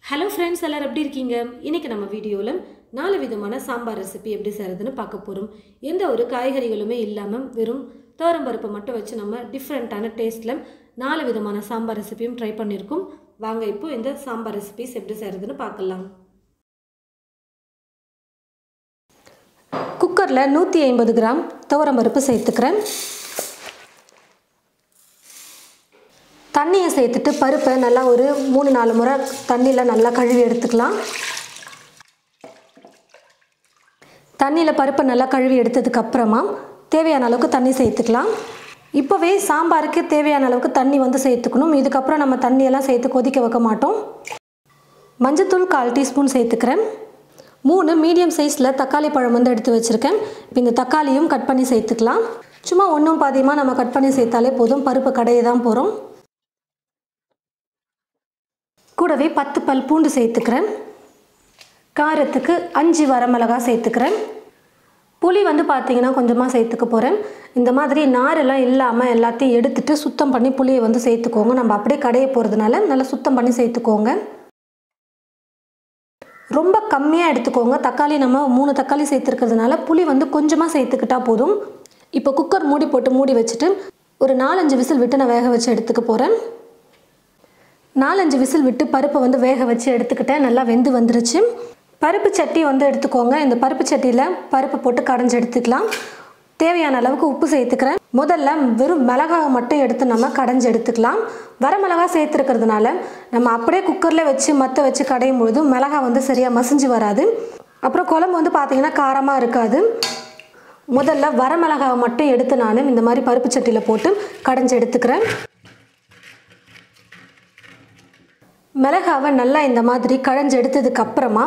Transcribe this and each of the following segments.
Hello friends, எல்லாரும் எப்படி இருக்கீங்க? இன்னைக்கு நம்ம வீடியோல 4 விதமான சாம்பார் ரெசிபி எப்படி செய்யறதுன்னு பார்க்க போறோம். எந்த ஒரு காய்கறிகளுமே இல்லாம வெறும் பருப்பு மட்டும் வச்சு நம்ம டிஃபரண்டான டேஸ்ட்ல 4 விதமான சாம்பார் ரெசிபியும் ட்ரை பண்ணிருக்கோம். வாங்க இப்போ இந்த சாம்பார் ரெசிபிஸ் எப்படி செய்யறதுன்னு பார்க்கலாம். குக்கர்ல 150 கிராம் பருப்பு சேர்த்துக்கிறேன். தண்ணியை சேர்த்துட்டு பருப்பை நல்லா ஒரு 3-4 முறை தண்ணியில் நல்லா கழுவி எடுத்துக்கலாம். தண்ணியில் பருப்பை நல்லா கழுவி எடுத்ததுக்கு அப்புறமா தேவையான அளவுக்கு தண்ணி சேர்த்துக்கலாம். இப்போவே சாம்பாருக்கு தேவையான அளவுக்கு தண்ணி சேர்த்துக்கணும். இதுக்கப்புறம் நம்ம தண்ணியெல்லாம் சேர்த்து கொதிக்க வைக்க மாட்டோம். மஞ்சத்தூள் 1/4 டீஸ்பூன் சேர்த்துக்கிறேன். 3 மீடியம் சைஸில் தக்காளி பழம் எடுத்து வச்சுருக்கேன். இப்போ இந்த தக்காளியும் கட் பண்ணி சேர்த்துக்கலாம். சும்மா ஒன்றும் பாதியமாக நம்ம கட் பண்ணி சேர்த்தாலே போதும். பருப்பு கடையை தான் போகிறோம். கூடவே 10 பல் பூண்டு சேர்த்துக்கிறேன். காரத்துக்கு 5 வரமிளகாய் சேர்த்துக்கிறேன். புளி பார்த்தீங்கன்னா கொஞ்சமாக சேர்த்துக்க போகிறேன். இந்த மாதிரி நாரெல்லாம் இல்லாமல் எல்லாத்தையும் எடுத்துட்டு சுத்தம் பண்ணி புளியை சேர்த்துக்கோங்க. நம்ம அப்படியே கடையை போகிறதுனால நல்லா சுத்தம் பண்ணி சேர்த்துக்கோங்க. ரொம்ப கம்மியாக எடுத்துக்கோங்க. தக்காளி நம்ம 3 தக்காளி சேர்த்துருக்கிறதுனால புளி கொஞ்சமாக சேர்த்துக்கிட்டா போதும். இப்போ குக்கர் மூடி போட்டு மூடி வச்சுட்டு ஒரு 4-5 விசில் விட்டு நான் வேக வச்சு எடுத்துக்க போகிறேன். 4-5 விசில் விட்டு பருப்பை வேக வச்சு எடுத்துக்கிட்டேன். நல்லா வெந்து வந்துருச்சு. பருப்பு சட்டி எடுத்துக்கோங்க. இந்த பருப்பு சட்டியில் பருப்பு போட்டு கடைஞ்சி எடுத்துக்கலாம். தேவையான அளவுக்கு உப்பு சேர்த்துக்கிறேன். முதல்ல வெறும் மிளகாய் மட்டும் எடுத்து நம்ம கடைஞ்சி எடுத்துக்கலாம். வரமிளகாய் சேர்த்துருக்கிறதுனால நம்ம அப்படியே குக்கரில் வச்சு மற்ற வச்சு கடையும் பொழுது மிளகாய் சரியாக மசிஞ்சு வராது. அப்புறம் குழம்பு பார்த்தீங்கன்னா காரமாக இருக்காது. முதல்ல வரமிளகாய் மட்டும் எடுத்து நான் இந்த மாதிரி பருப்பு சட்டியில் போட்டு கடைஞ்சி எடுத்துக்கிறேன். மிளகாவை நல்லா இந்த மாதிரி கடைஞ்சி எடுத்ததுக்கு அப்புறமா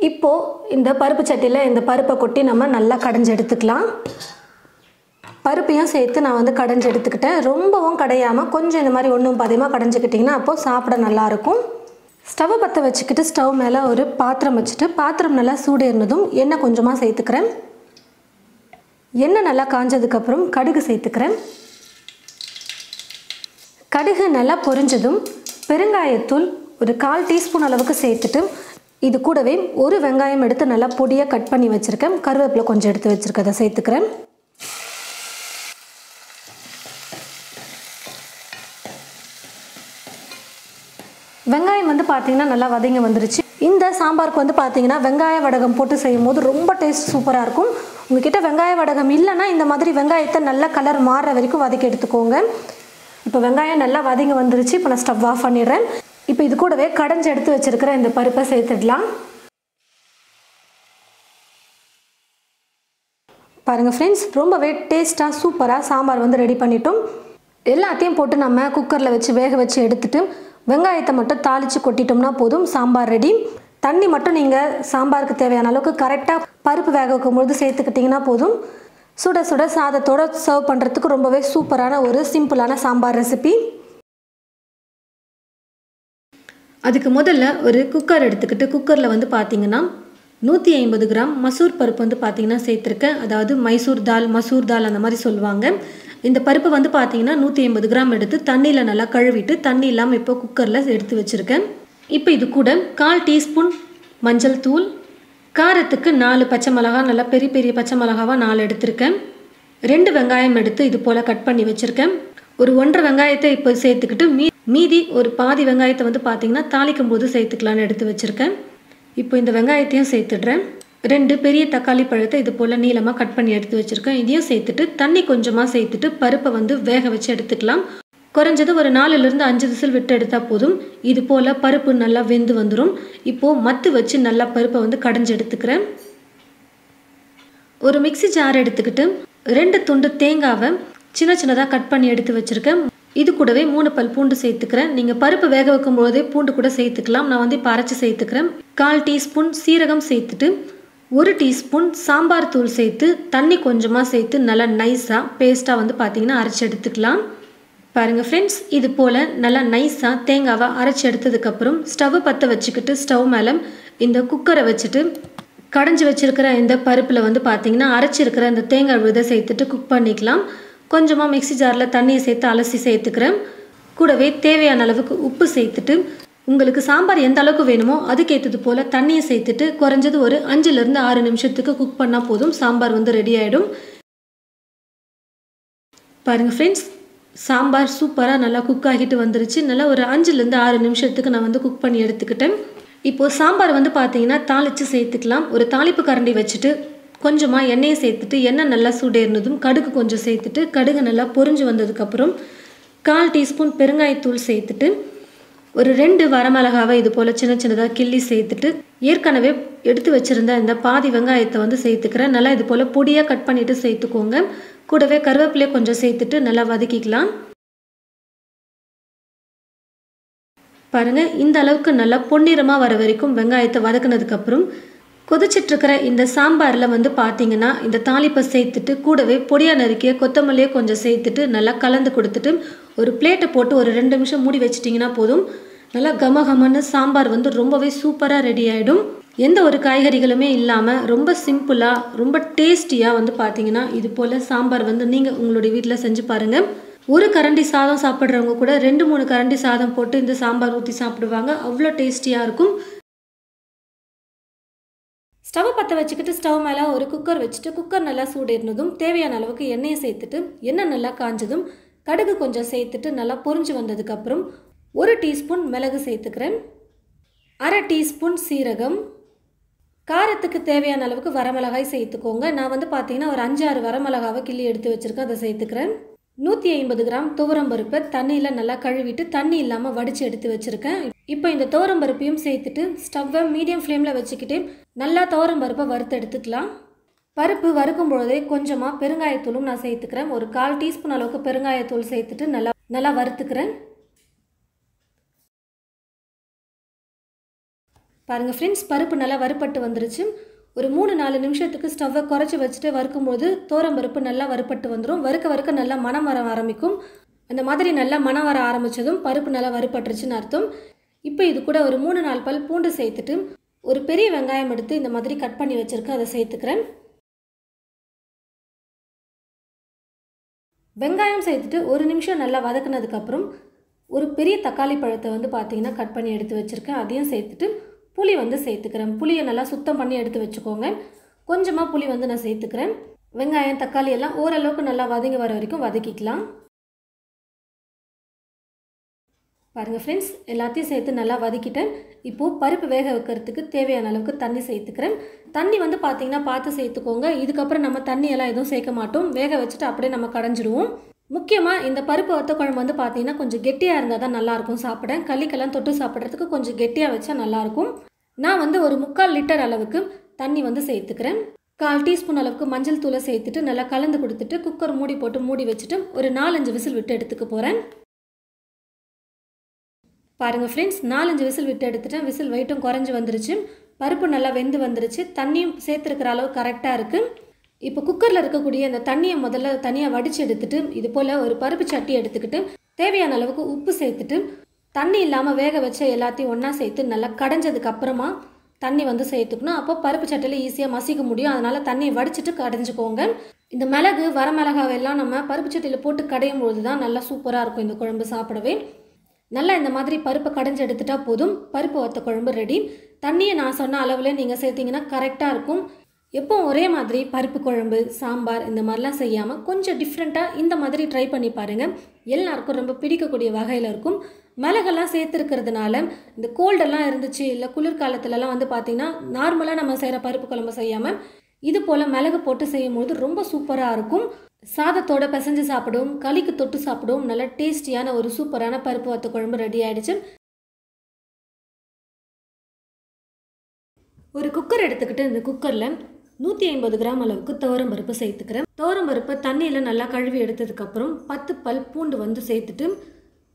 இப்போது இந்த பருப்பு சட்டியில் இந்த பருப்பை கொட்டி நம்ம நல்லா கடைஞ்சி எடுத்துக்கலாம். பருப்பையும் சேர்த்து நான் கடைஞ்சி எடுத்துக்கிட்டேன். ரொம்பவும் கடையாமல் கொஞ்சம் இந்த மாதிரி ஒன்றும் பாதியமாக கடைஞ்சிக்கிட்டிங்கன்னா அப்போது சாப்பிட நல்லாயிருக்கும். ஸ்டவ்வை பற்ற வச்சுக்கிட்டு ஸ்டவ் மேலே ஒரு பாத்திரம் வச்சுட்டு பாத்திரம் நல்லா சூடேறினதும் எண்ணெய் கொஞ்சமாக சேர்த்துக்கிறேன். எண்ணெய் நல்லா காஞ்சதுக்கப்புறம் கடுகு சேர்த்துக்கிறேன். கடுகு நல்லா பொரிஞ்சதும் பெருங்காயத்தூள் ஒரு 1/4 டீஸ்பூன் அளவுக்கு சேர்த்துட்டு இது கூடவே ஒரு வெங்காயம் எடுத்து நல்லா பொடியாக கட் பண்ணி வச்சுருக்கேன். கருவேப்பிலை கொஞ்சம் எடுத்து வச்சுருக்கதை சேர்த்துக்கிறேன். வெங்காயம் பார்த்தீங்கன்னா நல்லா வதங்கி வந்துருச்சு. இந்த சாம்பாருக்கு பார்த்தீங்கன்னா வெங்காய வடகம் போட்டு செய்யும் போது ரொம்ப டேஸ்ட் சூப்பராக இருக்கும். உங்ககிட்ட வெங்காய வடகம் இல்லைன்னா இந்த மாதிரி வெங்காயத்தை நல்லா கலர் மாறுற வரைக்கும் வதக்கி எடுத்துக்கோங்க. இப்போ வெங்காயம் நல்லா வதங்கி வந்துருச்சு. இப்போ நான் ஸ்டவ் ஆஃப் பண்ணிடுறேன். இப்போ இது கூடவே கடைஞ்சி எடுத்து வச்சுருக்கிற இந்த பருப்பை சேர்த்துடலாம். பாருங்கள் ஃப்ரெண்ட்ஸ், ரொம்பவே டேஸ்ட்டாக சூப்பராக சாம்பார் ரெடி பண்ணிட்டோம். எல்லாத்தையும் போட்டு நம்ம குக்கரில் வச்சு வேக வச்சு எடுத்துட்டு வெங்காயத்தை மட்டும் தாளித்து கொட்டிட்டோம்னா போதும், சாம்பார் ரெடி. தண்ணி மட்டும் நீங்கள் சாம்பாருக்கு தேவையான அளவுக்கு கரெக்டாக பருப்பு வேக வைக்கும்பொழுது சேர்த்துக்கிட்டிங்கன்னா போதும். சுட சுட சாதத்தோடு சர்வ் பண்ணுறதுக்கு ரொம்பவே சூப்பரான ஒரு சிம்பிளான சாம்பார் ரெசிபி. அதுக்கு முதல்ல ஒரு குக்கர் எடுத்துக்கிட்டு குக்கரில் பார்த்தீங்கன்னா 150 கிராம் மசூர் பருப்பு பார்த்தீங்கன்னா சேர்த்துருக்கேன். அதாவது மைசூர் தால், மசூர் தால் அந்த மாதிரி சொல்லுவாங்க. இந்த பருப்பு பார்த்தீங்கன்னா 150 கிராம் எடுத்து தண்ணியில் நல்லா கழுவிட்டு தண்ணி இல்லாமல் இப்போ குக்கரில் எடுத்து வச்சுருக்கேன். இப்போ இது கூட 1/4 டீஸ்பூன் மஞ்சள் தூள், காரத்துக்கு 4 பச்சை மிளகாய், நல்லா பெரிய பெரிய பச்சை மிளகாவாக 4 எடுத்திருக்கேன். 2 வெங்காயம் எடுத்து இது போல் கட் பண்ணி வச்சுருக்கேன். ஒரு 1.5 வெங்காயத்தை இப்போ சேர்த்துக்கிட்டு மீதி ஒரு பாதி வெங்காயத்தை பார்த்தீங்கன்னா தாளிக்கும் போது சேர்த்துக்கலான்னு எடுத்து வச்சுருக்கேன். இப்போ இந்த வெங்காயத்தையும் சேர்த்துடுறேன். 2 பெரிய தக்காளி பழத்தை இது போல் நீளமாக கட் பண்ணி எடுத்து வச்சுருக்கேன். இதையும் சேர்த்துட்டு தண்ணி கொஞ்சமாக சேர்த்துட்டு பருப்பை வேக வச்சு எடுத்துக்கலாம். குறைஞ்சது ஒரு 4-5 விசில் விட்டு எடுத்தால் போதும். இது போல் பருப்பு நல்லா வெந்து வந்துடும். இப்போது மத்து வச்சு நல்லா பருப்பை கடைஞ்சி எடுத்துக்கிறேன். ஒரு மிக்ஸி ஜார் எடுத்துக்கிட்டு 2 துண்டு தேங்காவை சின்ன சின்னதாக கட் பண்ணி எடுத்து வச்சுருக்கேன். இது கூடவே 3 பல் பூண்டு சேர்த்துக்கிறேன். நீங்கள் பருப்பு வேக வைக்கும் போதே பூண்டு கூட சேர்த்துக்கலாம். நான் இப்போ அரைச்சி சேர்த்துக்கிறேன். 1/4 டீஸ்பூன் சீரகம் சேர்த்துட்டு 1 டீஸ்பூன் சாம்பார் தூள் சேர்த்து தண்ணி கொஞ்சமாக சேர்த்து நல்லா நைஸாக பேஸ்ட்டாக பார்த்தீங்கன்னா அரைச்சி எடுத்துக்கலாம். பாருங்கள் ஃப்ரெண்ட்ஸ், இது போல் நல்லா நைஸாக தேங்காவை அரைச்சி எடுத்ததுக்கப்புறம் ஸ்டவ்வை பற்ற வச்சுக்கிட்டு ஸ்டவ் மேலே இந்த குக்கரை வச்சுட்டு கடைஞ்சி வச்சுருக்கிற இந்த பருப்பில் பார்த்தீங்கன்னா அரைச்சிருக்கிற இந்த தேங்காய் விதை சேர்த்துட்டு குக் பண்ணிக்கலாம். கொஞ்சமாக மிக்ஸி ஜாரில் தண்ணியை சேர்த்து அலசி சேர்த்துக்கிறேன். கூடவே தேவையான அளவுக்கு உப்பு சேர்த்துட்டு உங்களுக்கு சாம்பார் எந்த அளவுக்கு வேணுமோ அதுக்கேற்றது போல் தண்ணியை சேர்த்துட்டு குறைஞ்சது ஒரு 5லேருந்து 6 நிமிஷத்துக்கு குக் பண்ணால் போதும். சாம்பார் வந்து ரெடி ஆகிடும். பாருங்கள் ஃப்ரெண்ட்ஸ், சாம்பார் சூப்பராக நல்லா குக் ஆகிட்டு வந்துருச்சு. நல்லா ஒரு 5லேருந்து 6 நிமிஷத்துக்கு நான் வந்து குக் பண்ணி எடுத்துக்கிட்டேன். இப்போது சாம்பார் வந்து பார்த்தீங்கன்னா தாளித்து சேர்த்துக்கலாம். ஒரு தாளிப்பு கரண்டி வச்சுட்டு கொஞ்சமாக எண்ணெயை சேர்த்துட்டு எண்ணெய் நல்லா சூடேறினதும் கடுகு கொஞ்சம் சேர்த்துட்டு கடுகு நல்லா பொரிஞ்சு வந்ததுக்கப்புறம் 1/4 டீஸ்பூன் பெருங்காயத்தூள் சேர்த்துட்டு ஒரு 2 வரமிளகாவை இது போல் சின்ன சின்னதாக கிள்ளி சேர்த்துட்டு ஏற்கனவே எடுத்து வச்சுருந்த இந்த பாதி வெங்காயத்தை வந்து சேர்த்துக்கிறேன். நல்லா இது போல் பொடியாக கட் பண்ணிவிட்டு சேர்த்துக்கோங்க. கூடவே கருவேப்பிலையை கொஞ்சம் சேர்த்துட்டு நல்லா வதக்கிக்கலாம். பாருங்கள், இந்த அளவுக்கு நல்லா பொன்னிறமாக வர வரைக்கும் வெங்காயத்தை வதக்குனதுக்கப்புறம் கொதிச்சிட்ருக்கிற இந்த சாம்பாரில் வந்து பார்த்தீங்கன்னா இந்த தாளிப்பை சேர்த்துட்டு கூடவே பொடியாக நறுக்கிய கொத்தமல்லியை கொஞ்சம் சேர்த்துட்டு நல்லா கலந்து கொடுத்துட்டு ஒரு பிளேட்டை போட்டு ஒரு 2 நிமிஷம் மூடி வச்சிட்டிங்கன்னா போதும். நல்லா கமகமன்னு சாம்பார் வந்து ரொம்பவே சூப்பராக ரெடி ஆகிடும். எந்த ஒரு காய்கறிகளுமே இல்லாமல் ரொம்ப சிம்பிளாக ரொம்ப டேஸ்டியாக வந்து பார்த்தீங்கன்னா இது போல் சாம்பார் வந்து நீங்கள் உங்களுடைய வீட்டில் செஞ்சு பாருங்கள். ஒரு கரண்டி சாதம் சாப்பிட்றவங்க கூட 2-3 கரண்டி சாதம் போட்டு இந்த சாம்பார் ஊற்றி சாப்பிடுவாங்க. அவ்வளோ டேஸ்டியாக இருக்கும். ஸ்டவ் பற்ற வச்சுக்கிட்டு ஸ்டவ் மேலே ஒரு குக்கர் வச்சுட்டு குக்கர் நல்லா சூடேறினதும் தேவையான அளவுக்கு எண்ணெயை சேர்த்துட்டு எண்ணெய் நல்லா காஞ்சதும் கடுகு கொஞ்சம் சேர்த்துட்டு நல்லா பொரிஞ்சு வந்ததுக்கப்புறம் 1 டீஸ்பூன் மிளகு சேர்த்துக்கிறேன். 1/2 டீஸ்பூன் சீரகம், காரத்துக்கு தேவையான அளவுக்கு வரமிளகாய் சேர்த்துக்கோங்க. நான் வந்து பார்த்தீங்கன்னா ஒரு 5-6 வரமிளகாவை கிள்ளி எடுத்து வச்சுருக்கேன், அதை சேர்த்துக்கிறேன். 150 கிராம் துவரம்பருப்பை தண்ணியில் நல்லா கழுவிட்டு தண்ணி இல்லாமல் வடித்து எடுத்து வச்சுருக்கேன். இப்போ இந்த துவரம்பருப்பையும் சேர்த்துட்டு ஸ்டவ்வை மீடியம் ஃப்ளேமில் வச்சுக்கிட்டு நல்லா துவரம்பருப்பை வறுத்து எடுத்துக்கலாம். பருப்பு வறுக்கும் பொழுதே கொஞ்சமாக பெருங்காயத்தூளும் நான் சேர்த்துக்கிறேன். ஒரு 1/4 டீஸ்பூன் அளவுக்கு பெருங்காயத்தூள் சேர்த்துட்டு நல்லா வறுத்துக்கிறேன். பாருங்கள் ஃப்ரெண்ட்ஸ், பருப்பு நல்லா வறுப்பட்டு வந்துருச்சு. ஒரு 3-4 நிமிஷத்துக்கு ஸ்டவ்வை குறைச்சி வச்சுட்டு வறுக்கும்போது துவரம்பருப்பு நல்லா வறுப்பட்டு வந்துடும். வறுக்க நல்லா மணம் வர ஆரம்பிக்கும். அந்த மாதிரி நல்லா மணம் வர ஆரம்பித்ததும் பருப்பு நல்லா வறுப்பட்டுருச்சுன்னு அர்த்தம். இப்போ இது கூட ஒரு 3-4 பல் பூண்டு சேர்த்துட்டு ஒரு பெரிய வெங்காயம் எடுத்து இந்த மாதிரி கட் பண்ணி வச்சுருக்கேன், அதை சேர்த்துக்கிறேன். வெங்காயம் சேர்த்துட்டு 1 நிமிஷம் நல்லா வதக்குனதுக்கப்புறம் ஒரு பெரிய தக்காளி பழத்தை வந்து பார்த்திங்கன்னா கட் பண்ணி எடுத்து வச்சுருக்கேன், அதையும் சேர்த்துட்டு புளி வந்து சேர்த்துக்கிறேன். புளியை நல்லா சுத்தம் பண்ணி எடுத்து வச்சுக்கோங்க. கொஞ்சமாக புளி வந்து நான் சேர்த்துக்கிறேன். வெங்காயம் தக்காளி எல்லாம் ஓரளவுக்கு நல்லா வதங்கி வர வரைக்கும் வதக்கிக்கலாம். பாருங்கள் ஃப்ரெண்ட்ஸ், எல்லாத்தையும் சேர்த்து நல்லா வதக்கிட்டேன். இப்போது பருப்பு வேக வைக்கிறதுக்கு தேவையான அளவுக்கு தண்ணி சேர்த்துக்கிறேன். தண்ணி வந்து பார்த்திங்கன்னா பார்த்து சேர்த்துக்கோங்க. இதுக்கப்புறம் நம்ம தண்ணியெல்லாம் எதுவும் சேர்க்க மாட்டோம். வேக வச்சுட்டு அப்படியே நம்ம கடைஞ்சிடுவோம். முக்கியமாக இந்த பருப்பு வத்த குழம்பு வந்து பார்த்திங்கன்னா கொஞ்சம் கெட்டியாக இருந்தால் தான் நல்லாயிருக்கும் சாப்பிட. களிக்கெல்லாம் தொட்டு சாப்பிட்றதுக்கு கொஞ்சம் கெட்டியாக வச்சா நல்லாயிருக்கும். நான் வந்து ஒரு 3/4 லிட்டர் அளவுக்கு தண்ணி வந்து சேர்த்துக்கிறேன். 1/4 டீஸ்பூன் அளவுக்கு மஞ்சள் தூளை சேர்த்துட்டு நல்லா கலந்து கொடுத்துட்டு குக்கர் மூடி போட்டு மூடி வச்சுட்டு ஒரு 4-5 விசில் விட்டு எடுத்துக்க போகிறேன். பாருங்கள் ஃப்ரெண்ட்ஸ், 4-5 விசில் விட்டு எடுத்துட்டேன். விசில் வெயிட்டும் குறைஞ்சி வந்துருச்சு. பருப்பு நல்லா வெந்து வந்துருச்சு. தண்ணியும் சேர்த்துருக்கிற அளவு கரெக்டாக இருக்குது. இப்போ குக்கரில் இருக்கக்கூடிய அந்த தண்ணியை முதல்ல தனியாக வடித்து எடுத்துட்டு இது போல் ஒரு பருப்பு சட்டி எடுத்துக்கிட்டு தேவையான அளவுக்கு உப்பு சேர்த்துட்டு தண்ணி இல்லாமல் வேக வச்ச எல்லாத்தையும் ஒன்றா சேர்த்து நல்லா கடைஞ்சதுக்கு அப்புறமா தண்ணி வந்து சேர்த்துக்கணும். அப்போ பருப்பு சட்டியில் ஈஸியாக மசிக்க முடியும். அதனால் தண்ணியை வடிச்சிட்டு கடைஞ்சிக்கோங்க. இந்த மிளகு வரமிளகாவெல்லாம் நம்ம பருப்பு சட்டியில் போட்டு கடையும் பொழுது தான் நல்லா சூப்பராக இருக்கும் இந்த குழம்பு சாப்பிடவே. நல்லா இந்த மாதிரி பருப்பை கடைஞ்சி எடுத்துட்டா போதும். பருப்பு வத்த குழம்பு ரெடி. தண்ணியை நான் சொன்ன அளவில் நீங்கள் சேர்த்திங்கன்னா கரெக்டாக இருக்கும். எப்போ ஒரே மாதிரி பருப்பு குழம்பு சாம்பார் இந்த மாதிரிலாம் செய்யாமல் கொஞ்சம் டிஃப்ரெண்ட்டாக இந்த மாதிரி ட்ரை பண்ணி பாருங்கள். எல்லாருக்கும் ரொம்ப பிடிக்கக்கூடிய வகையில் இருக்கும். மிளகெல்லாம் சேர்த்துருக்கிறதுனால இந்த கோல்டெல்லாம் இருந்துச்சு இல்லை குளிர்காலத்துலலாம் வந்து பார்த்திங்கன்னா நார்மலாக நம்ம செய்கிற பருப்பு குழம்பு செய்யாமல் இது போல் மிளகு போட்டு செய்யும்போது ரொம்ப சூப்பராக இருக்கும். சாதத்தோட பிசைஞ்சு சாப்பிடுவோம், களிக்கு தொட்டு சாப்பிடுவோம். நல்ல டேஸ்டியான ஒரு சூப்பரான பருப்பு வத்த குழம்பு ரெடி ஆகிடுச்சு. ஒரு குக்கர் எடுத்துக்கிட்டு இந்த குக்கரில் 150 கிராம் அளவுக்கு துவரம்பருப்பு சேர்த்துக்கிறேன். துவரம்பருப்பை தண்ணியில் நல்லா கழுவி எடுத்ததுக்கப்புறம் 10 பல் பூண்டு வந்து சேர்த்துட்டு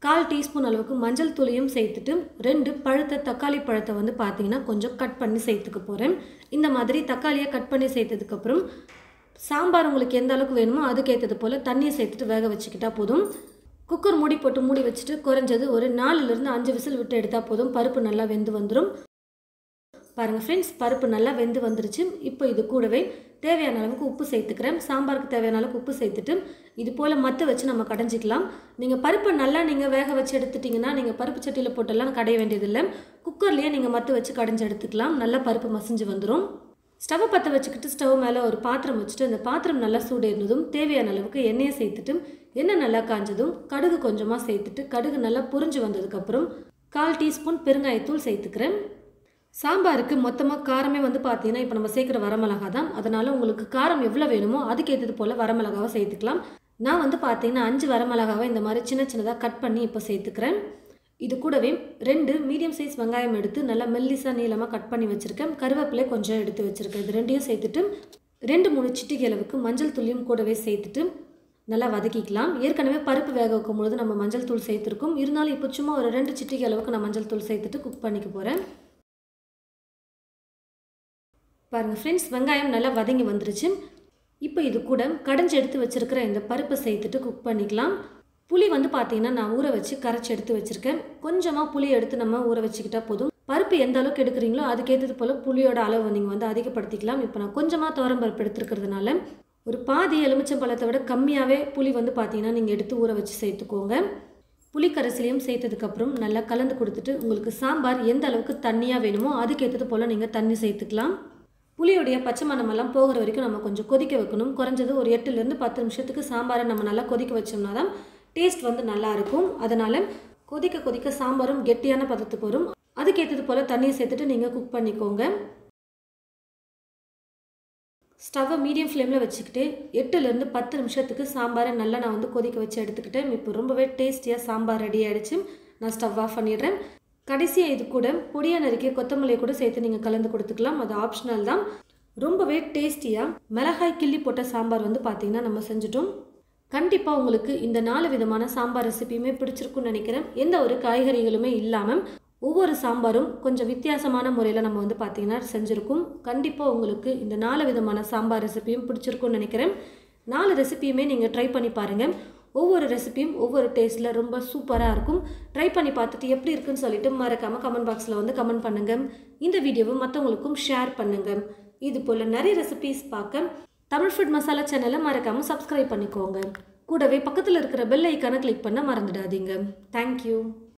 1/4 டீஸ்பூன் அளவுக்கு மஞ்சள் தூளையும் சேர்த்துட்டு 2 பழுத்த தக்காளி பழத்தை வந்து பார்த்திங்கன்னா கொஞ்சம் கட் பண்ணி சேர்த்துக்க போகிறேன். இந்த மாதிரி தக்காளியை கட் பண்ணி சேர்த்ததுக்கப்புறம் சாம்பார் உங்களுக்கு எந்த அளவுக்கு வேணுமோ அதுக்கேற்றது போல் தண்ணியை சேர்த்துட்டு வேக வச்சுக்கிட்டா போதும். குக்கர் மூடி போட்டு மூடி வச்சுட்டு குறைஞ்சது ஒரு 4-5 விசில் விட்டு எடுத்தால் போதும். பருப்பு நல்லா வெந்து வந்துடும். பாருங்கள் ஃப்ரெண்ட்ஸ், பருப்பு நல்லா வெந்து வந்துருச்சு. இப்போ இது கூடவே தேவையான அளவுக்கு உப்பு சேர்த்துக்கிறேன். சாம்பாருக்கு தேவையான அளவுக்கு உப்பு சேர்த்துட்டு இது போல் மற்ற வச்சு நம்ம கடைஞ்சிக்கலாம். நீங்கள் பருப்பை நல்லா வேக வச்சு எடுத்துட்டிங்கன்னா நீங்கள் பருப்பு சட்டியில் போட்டெல்லாம் கடைய வேண்டியதில்லை. குக்கர்லேயே நீங்கள் மற்ற வச்சு கடைஞ்சி எடுத்துக்கலாம். நல்லா பருப்பு மசிஞ்சு வந்துடும். ஸ்டவ்வை பற்ற வச்சுக்கிட்டு ஸ்டவ் மேலே ஒரு பாத்திரம் வச்சுட்டு அந்த பாத்திரம் நல்லா சூடேறினதும் தேவையான அளவுக்கு எண்ணெயை சேர்த்துட்டு எண்ணெய் நல்லா காஞ்சதும் கடுகு கொஞ்சமாக சேர்த்துட்டு கடுகு நல்லா பொரிஞ்சு வந்ததுக்கப்புறம் 1/4 டீஸ்பூன் பெருங்காயத்தூள் சேர்த்துக்கிறேன். சாம்பாருக்கு மொத்தமாக காரமே பார்த்தீங்கன்னா இப்போ நம்ம சேர்க்குற வரமிளகா தான். அதனால் உங்களுக்கு காரம் எவ்வளோ வேணுமோ அதுக்கேற்றது போல் வரமிளகாவை சேர்த்துக்கலாம். நான் பார்த்தீங்கன்னா 5 வரமிளகாவை இந்த மாதிரி சின்ன சின்னதாக கட் பண்ணி இப்போ சேர்த்துக்கிறேன். இது கூடவே 2 மீடியம் சைஸ் வெங்காயம் எடுத்து நல்லா மெல்லிசாக நீளமாக கட் பண்ணி வச்சுருக்கேன். கருவேப்பிலை கொஞ்சம் எடுத்து வச்சுருக்கேன். இது ரெண்டையும் சேர்த்துட்டு 2-3 சிட்டிகை அளவுக்கு மஞ்சள் தூளையும் கூடவே சேர்த்துட்டு நல்லா வதக்கிக்கலாம். ஏற்கனவே பருப்பு வேக வைக்கும் பொழுது நம்ம மஞ்சள் தூள் சேர்த்துருக்கோம். இருந்தாலும் இப்போ சும்மா ஒரு 2 சிட்டிகை அளவுக்கு நான் மஞ்சள் தூள் சேர்த்துட்டு குக் பண்ணிக்க போகிறேன். பாருங்கள் ஃப்ரெண்ட்ஸ், வெங்காயம் நல்லா வதங்கி வந்துருச்சு. இப்போ இது கூட கடைஞ்சி எடுத்து வச்சுருக்கிற இந்த பருப்பை சேர்த்துட்டு குக் பண்ணிக்கலாம். புளி பார்த்தீங்கன்னா நான் ஊற வச்சு கரைச்சி எடுத்து வச்சுருக்கேன். கொஞ்சமாக புளி எடுத்து நம்ம ஊற வச்சுக்கிட்டா போதும். பருப்பு எந்த அளவுக்கு எடுக்கிறீங்களோ அதுக்கேற்றது போல் புளியோட அளவு நீங்கள் அதிகப்படுத்திக்கலாம். இப்போ நான் கொஞ்சமாக துவரம்பருப்பு எடுத்துருக்கிறதுனால ஒரு பாதி எலுமிச்சம்பழத்தை விட கம்மியாகவே புளி பார்த்தீங்கன்னா நீங்கள் எடுத்து ஊற வச்சு சேர்த்துக்கோங்க. புளி கரைசலையும் சேர்த்ததுக்கப்புறம் நல்லா கலந்து கொடுத்துட்டு உங்களுக்கு சாம்பார் எந்த அளவுக்கு தண்ணியாக வேணுமோ அதுக்கேற்றது போல் நீங்கள் தண்ணி சேர்த்துக்கலாம். புளியோடைய பச்சை மணமெல்லாம் போகிற வரைக்கும் நம்ம கொஞ்சம் கொதிக்க வைக்கணும். குறைஞ்சது ஒரு 8-10 நிமிஷத்துக்கு சாம்பாரை நம்ம நல்லா கொதிக்க வச்சோம்னா தான் டேஸ்ட் நல்லாயிருக்கும். அதனால் கொதிக்க கொதிக்க சாம்பாரும் கெட்டியான பதத்துக்கு வரும். அதுக்கேற்றது போல் தண்ணியை சேர்த்துட்டு நீங்கள் குக் பண்ணிக்கோங்க. ஸ்டவ்வை மீடியம் ஃப்ளேமில் வச்சுக்கிட்டு 8-10 நிமிஷத்துக்கு சாம்பாரை நல்லா நான் கொதிக்க வச்சு எடுத்துக்கிட்டேன். இப்போ ரொம்பவே டேஸ்டியாக சாம்பார் ரெடி ஆகிடுச்சு. நான் ஸ்டவ் ஆஃப் பண்ணிடுறேன். கடைசியாக இது கூட பொடியாக நறுக்கிய கொத்தமல்லியை கூட சேர்த்து நீங்கள் கலந்து கொடுத்துக்கலாம். அது ஆப்ஷனல் தான். ரொம்பவே டேஸ்டியாக மிளகாய் கிள்ளி போட்ட சாம்பார் பார்த்தீங்கன்னா நம்ம செஞ்சுட்டோம். கண்டிப்பாக உங்களுக்கு இந்த 4 விதமான சாம்பார் ரெசிபியுமே பிடிச்சிருக்குன்னு நினைக்கிறேன். எந்த ஒரு காய்கறிகளுமே இல்லாமல் ஒவ்வொரு சாம்பாரும் கொஞ்சம் வித்தியாசமான முறையில் நம்ம பார்த்தீங்கன்னா செஞ்சுருக்கோம். கண்டிப்பாக உங்களுக்கு இந்த 4 விதமான சாம்பார் ரெசிபியும் பிடிச்சிருக்குன்னு நினைக்கிறேன். 4 ரெசிபியுமே நீங்கள் ட்ரை பண்ணி பாருங்கள். ஒவ்வொரு ரெசிபியும் ஒவ்வொரு டேஸ்ட்டில் ரொம்ப சூப்பராக இருக்கும். ட்ரை பண்ணி பார்த்துட்டு எப்படி இருக்குன்னு சொல்லிட்டு மறக்காமல் கமெண்ட் பாக்ஸில் கமெண்ட் பண்ணுங்கள். இந்த வீடியோவை மற்றவங்களுக்கும் ஷேர் பண்ணுங்கள். இது போல் நிறைய ரெசிபிஸ் பார்க்க தமிழ் ஃபுட் மசாலா சேனலை மறக்காமல் சப்ஸ்கிரைப் பண்ணிக்கோங்க. கூடவே பக்கத்தில் இருக்கிற பெல் ஐக்கானை கிளிக் பண்ண மறந்துடாதீங்க. தேங்க்யூ.